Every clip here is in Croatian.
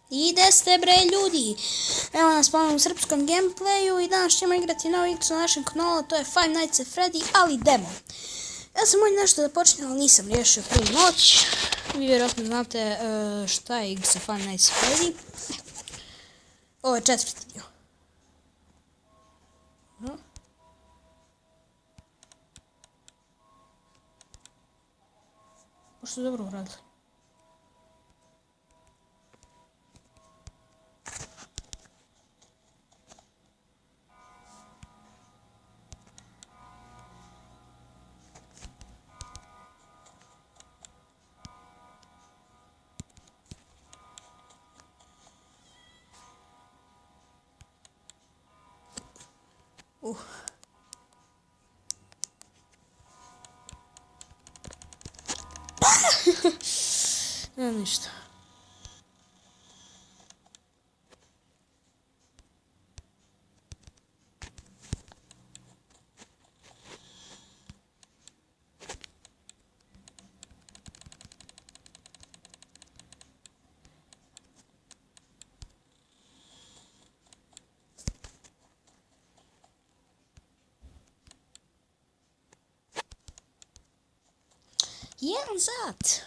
I gde ste bre ljudi? Evo nas ponovno u srpskom gameplayu i danas ćemo igrati novu igru na našem kanalu, to je Five Nights at Freddy, ali demo. Ja sam ovdje nešto da počnem, ali nisam riješio prvu noć. Vi vjerojatno znate šta je igra sa Five Nights at Freddy. Ovo je četvrti dio. Pošto dobro uradili. Ne, ništa. Jedan sat.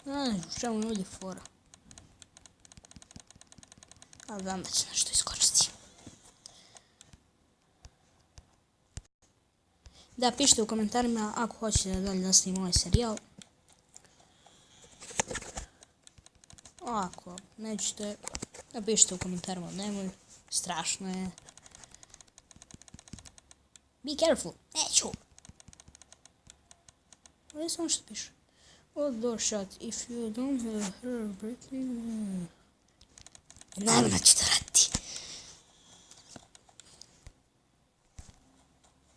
Ne, čemu je ovdje fora. Ali znam da će nešto iskočiti. Da, pišite u komentarima ako hoćete da dalje nastavim ovaj serijal. Ako nećete, napišite u komentarima, nemoj, strašno je. Be careful, neću. Ovdje samo što piše. All door shut, if you don't have her breathing... Naravno ću to raditi.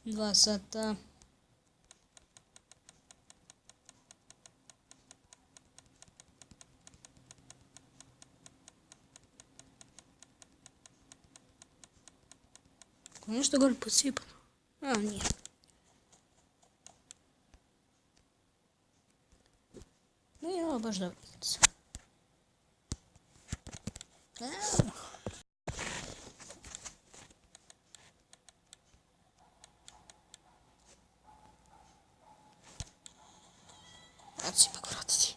2 sata. Nešto gore posipano. A, nije. Nije ovo baš dobro. Sad ću ipak vratiti.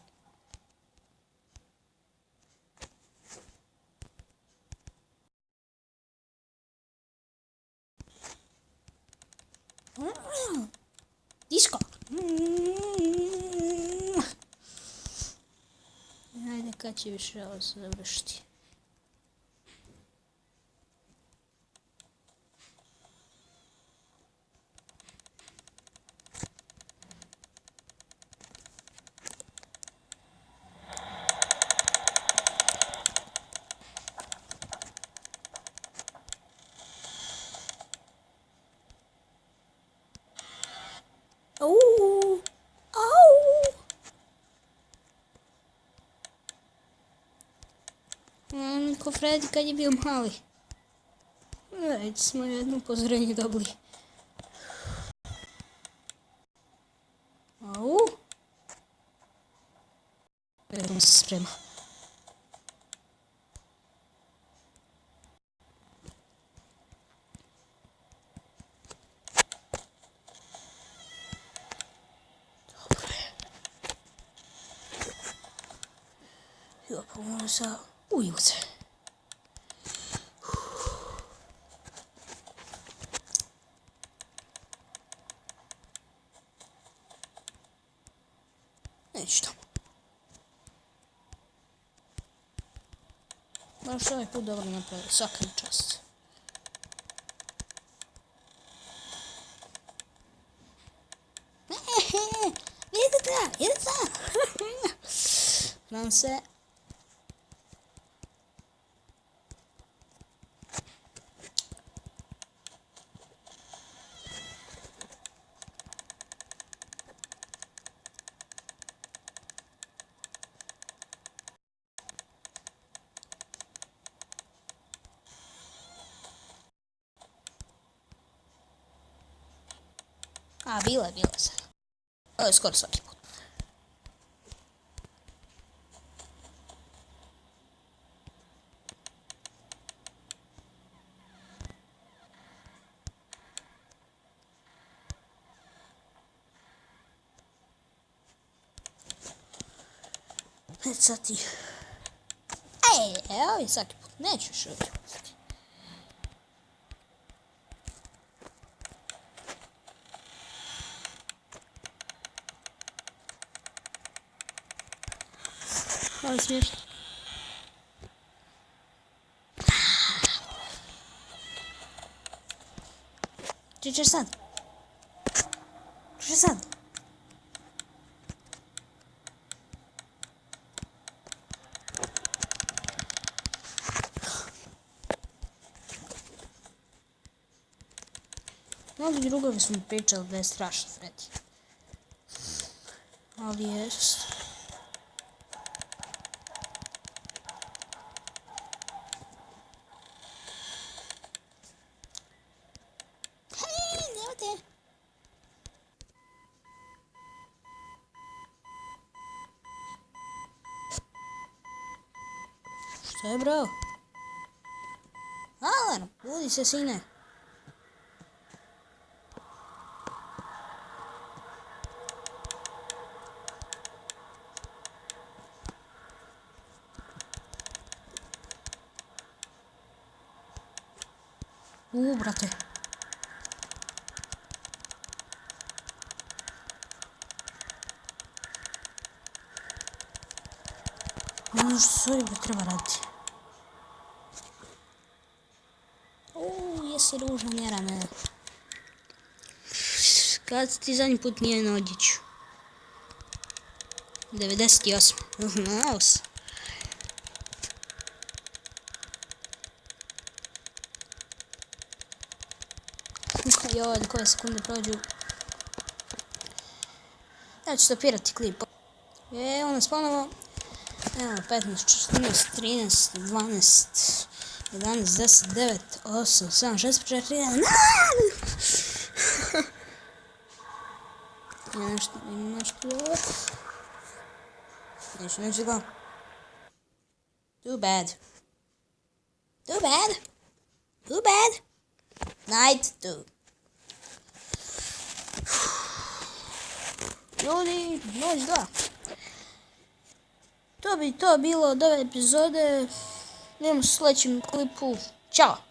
Disko. Ajde, kad će više ovo završiti. Ko Freddy kad je bio mali. Već smo jedno upozorenje dobili. Au. Evo se sprema. Dobro je. Ja pomogu sa ujuce. Neću tamo. Baš ovaj put dobro napravio, svaka mi čast. Idete! Znam se. A, bila sad. Ovo je skoro svaki put. Sad ti... Ovo je svaki put. Neću još ovdje uzeti. Ovo je smiješno. Češ sad? Češ sad? Mnogi drugovi su mi pričali da je strašan Freddy. Ali jest. Hej, nemojte. Što je, bro? Alarm, budi se, sine. Brate. Ono što s ovim treba raditi. Jesi ružan, jerane. Kad ti zadnji put nije na odjeću? 98. Znao sam. Joj, do koje sekunde prođu. Ja ću stopirati klip. Evo nas ponovo. Evo, 15, 14, 13, 12, 11, 10, 9, 8, 7, 6, 4, 3, Ima nešto ovo. Neću go. Too bad. Night 2. Ljudi, noć 2. To bi to bilo od ove epizode. Vidimo se u sljedećem klipu. Ćao!